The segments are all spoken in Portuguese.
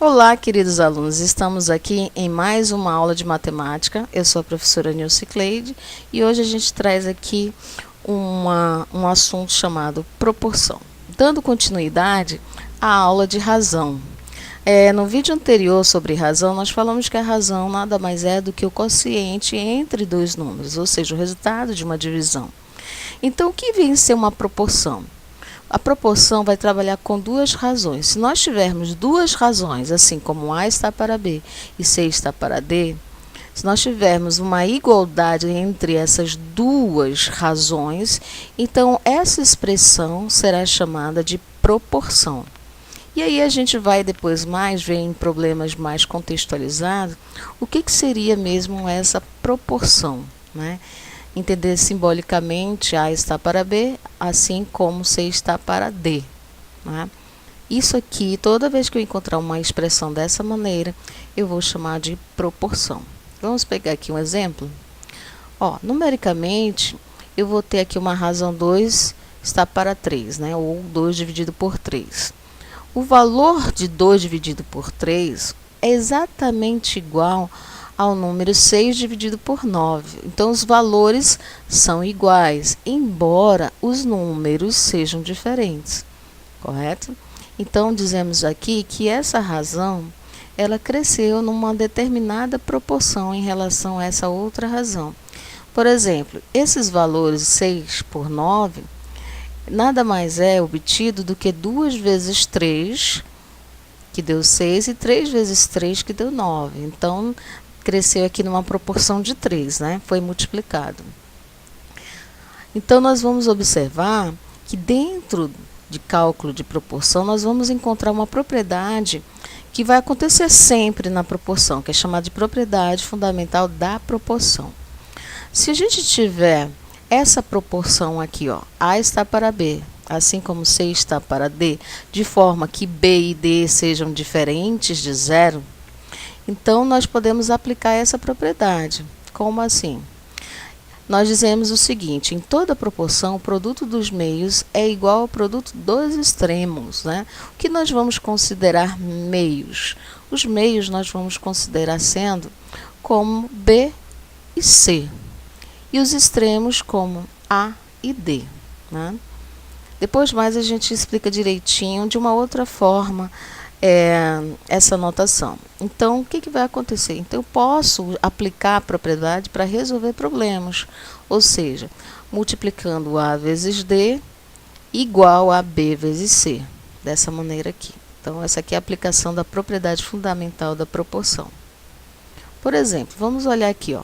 Olá, queridos alunos, estamos aqui em mais uma aula de matemática. Eu sou a professora Nilce Cleide e hoje a gente traz aqui um assunto chamado proporção. Dando continuidade à aula de razão. No vídeo anterior sobre razão, nós falamos que a razão nada mais é do que o quociente entre dois números, ou seja, o resultado de uma divisão. Então, o que vem a ser uma proporção? A proporção vai trabalhar com duas razões. Se nós tivermos duas razões, assim como A está para B e C está para D, se nós tivermos uma igualdade entre essas duas razões, então essa expressão será chamada de proporção. E aí a gente vai depois mais ver em problemas mais contextualizados o que seria mesmo essa proporção, né? Entender simbolicamente A está para B, assim como C está para D. Né? Isso aqui, toda vez que eu encontrar uma expressão dessa maneira, eu vou chamar de proporção. Vamos pegar aqui um exemplo? Numericamente, eu vou ter aqui uma razão 2 está para 3, né? Ou 2 dividido por 3. O valor de 2 dividido por 3 é exatamente igual ao número 6 dividido por 9. Então, os valores são iguais, embora os números sejam diferentes, correto? Então, dizemos aqui que essa razão, ela cresceu numa determinada proporção em relação a essa outra razão. Por exemplo, esses valores 6 por 9, nada mais é obtido do que 2 vezes 3, que deu 6, e 3 vezes 3, que deu 9. Então, cresceu aqui numa proporção de 3, né? Foi multiplicado. Então, nós vamos observar que dentro de cálculo de proporção, nós vamos encontrar uma propriedade que vai acontecer sempre na proporção, que é chamada de propriedade fundamental da proporção. Se a gente tiver essa proporção aqui, A está para B, assim como C está para D, de forma que B e D sejam diferentes de zero, então, nós podemos aplicar essa propriedade. Como assim? Nós dizemos o seguinte: em toda proporção, o produto dos meios é igual ao produto dos extremos. Né? O que nós vamos considerar meios? Os meios nós vamos considerar sendo como B e C. E os extremos como A e D. Né? Depois mais a gente explica direitinho de uma outra forma essa notação. Então, o que vai acontecer? Então, eu posso aplicar a propriedade para resolver problemas, ou seja, multiplicando A vezes D igual a B vezes C, dessa maneira aqui. Então, essa aqui é a aplicação da propriedade fundamental da proporção. Por exemplo, vamos olhar aqui,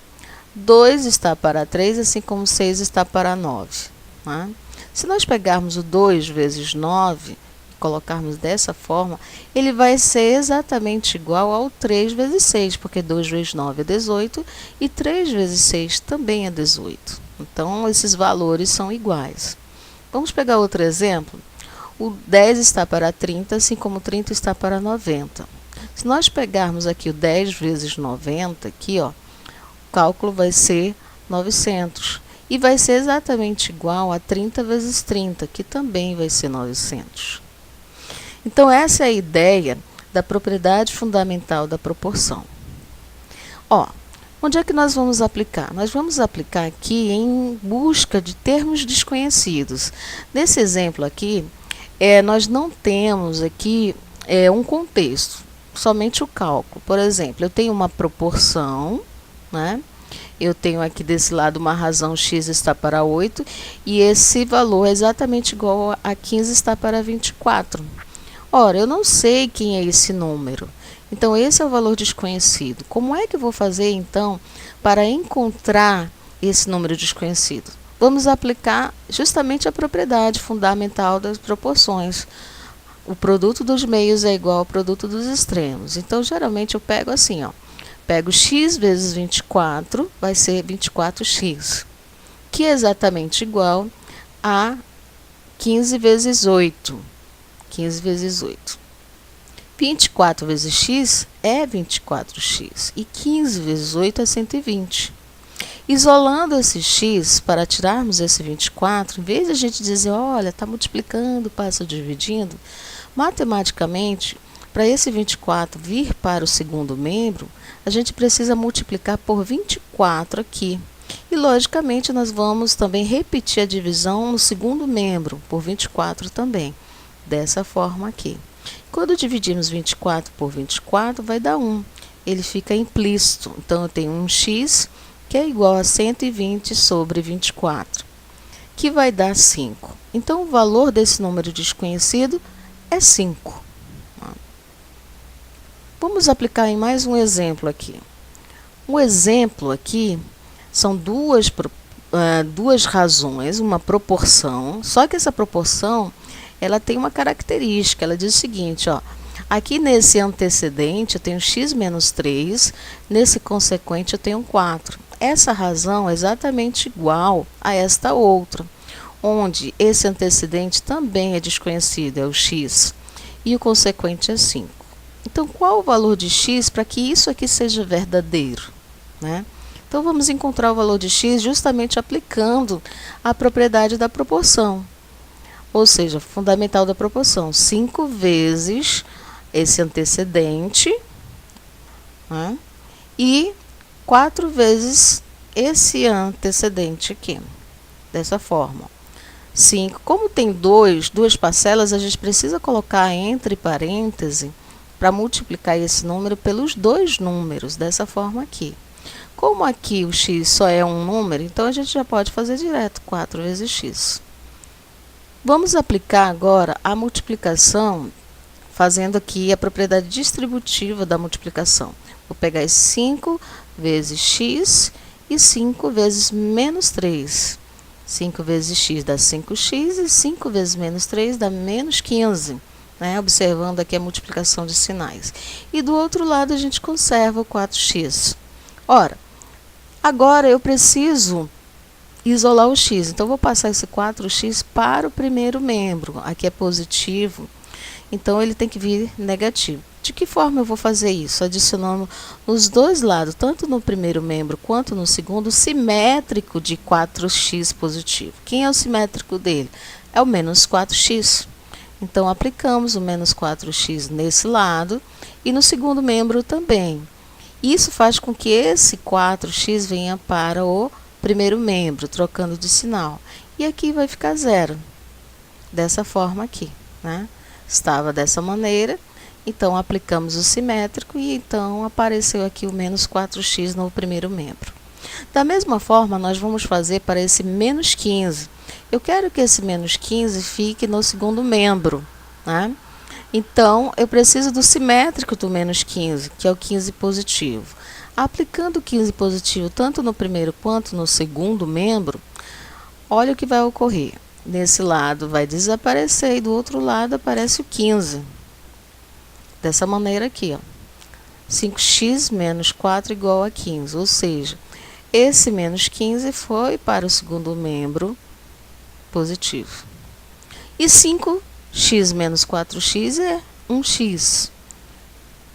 2 está para 3, assim como 6 está para 9. Né? Se nós pegarmos o 2 vezes 9, colocarmos dessa forma, ele vai ser exatamente igual ao 3 vezes 6, porque 2 vezes 9 é 18 e 3 vezes 6 também é 18. Então, esses valores são iguais. Vamos pegar outro exemplo. O 10 está para 30, assim como 30 está para 90. Se nós pegarmos aqui o 10 vezes 90, aqui, o cálculo vai ser 900. E vai ser exatamente igual a 30 vezes 30, que também vai ser 900. Então, essa é a ideia da propriedade fundamental da proporção. Onde é que nós vamos aplicar? Nós vamos aplicar aqui em busca de termos desconhecidos. Nesse exemplo aqui, nós não temos aqui um contexto, somente o cálculo. Por exemplo, eu tenho uma proporção, né? Eu tenho aqui desse lado uma razão x está para 8, e esse valor é exatamente igual a 15 está para 24. Ora, eu não sei quem é esse número. Então, esse é o valor desconhecido. Como é que eu vou fazer, então, para encontrar esse número desconhecido? Vamos aplicar justamente a propriedade fundamental das proporções. O produto dos meios é igual ao produto dos extremos. Então, geralmente, eu pego assim, pego x vezes 24, vai ser 24x, que é exatamente igual a 15 vezes 8. 15 vezes 8. 24 vezes x é 24x. E 15 vezes 8 é 120. Isolando esse x, para tirarmos esse 24, em vez de a gente dizer, olha, está multiplicando, passa dividindo, matematicamente, para esse 24 vir para o segundo membro, a gente precisa multiplicar por 24 aqui. E, logicamente, nós vamos também repetir a divisão no segundo membro, por 24 também, dessa forma aqui. Quando dividimos 24 por 24, vai dar 1. Ele fica implícito. Então, eu tenho um x, que é igual a 120 sobre 24, que vai dar 5. Então, o valor desse número desconhecido é 5. Vamos aplicar em mais um exemplo aqui. Um exemplo aqui são duas razões, uma proporção, só que essa proporção ela tem uma característica, ela diz o seguinte, ó, aqui nesse antecedente eu tenho x menos 3, nesse consequente eu tenho 4. Essa razão é exatamente igual a esta outra, onde esse antecedente também é desconhecido, é o x, e o consequente é 5. Então, qual o valor de x para que isso aqui seja verdadeiro, né? Então, vamos encontrar o valor de x justamente aplicando a propriedade da proporção, ou seja, fundamental da proporção, 5 vezes esse antecedente, né? E 4 vezes esse antecedente aqui, dessa forma. 5, como tem duas parcelas, a gente precisa colocar entre parênteses para multiplicar esse número pelos dois números, dessa forma aqui. Como aqui o x só é um número, então a gente já pode fazer direto, 4 vezes x. Vamos aplicar agora a multiplicação, fazendo aqui a propriedade distributiva da multiplicação. Vou pegar esse 5 vezes x e 5 vezes menos 3. 5 vezes x dá 5x e 5 vezes menos 3 dá menos 15. Né? Observando aqui a multiplicação de sinais. E do outro lado a gente conserva o 4x. Ora, agora eu preciso isolar o x. Então, vou passar esse 4x para o primeiro membro. Aqui é positivo, então ele tem que vir negativo. De que forma eu vou fazer isso? Adicionando nos dois lados, tanto no primeiro membro quanto no segundo, simétrico de 4x positivo. Quem é o simétrico dele? É o menos 4x. Então, aplicamos o menos 4x nesse lado e no segundo membro também. Isso faz com que esse 4x venha para o primeiro membro, trocando de sinal. E aqui vai ficar 0, dessa forma aqui, né? Estava dessa maneira, então aplicamos o simétrico e então apareceu aqui o menos 4x no primeiro membro. Da mesma forma, nós vamos fazer para esse menos 15. Eu quero que esse menos 15 fique no segundo membro, né? Então, eu preciso do simétrico do menos 15, que é o 15 positivo. Aplicando o 15 positivo tanto no primeiro quanto no segundo membro, olha o que vai ocorrer. Nesse lado vai desaparecer e do outro lado aparece o 15. Dessa maneira aqui, ó. 5x menos 4 igual a 15, ou seja, esse menos 15 foi para o segundo membro positivo. E 5x menos 4x é 1x,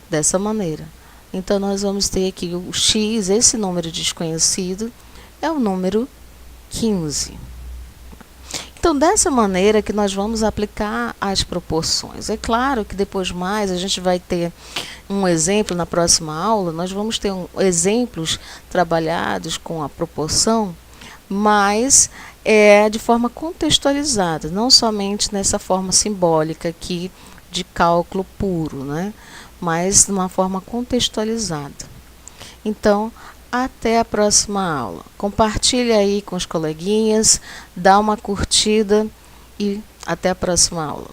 dessa maneira. Então, nós vamos ter aqui o x, esse número desconhecido, é o número 15. Então, dessa maneira que nós vamos aplicar as proporções. É claro que depois mais a gente vai ter um exemplo na próxima aula, nós vamos ter exemplos trabalhados com a proporção, mas de forma contextualizada, não somente nessa forma simbólica aqui de cálculo puro, né? Mas de uma forma contextualizada. Então, até a próxima aula. Compartilhe aí com os coleguinhas, dá uma curtida e até a próxima aula.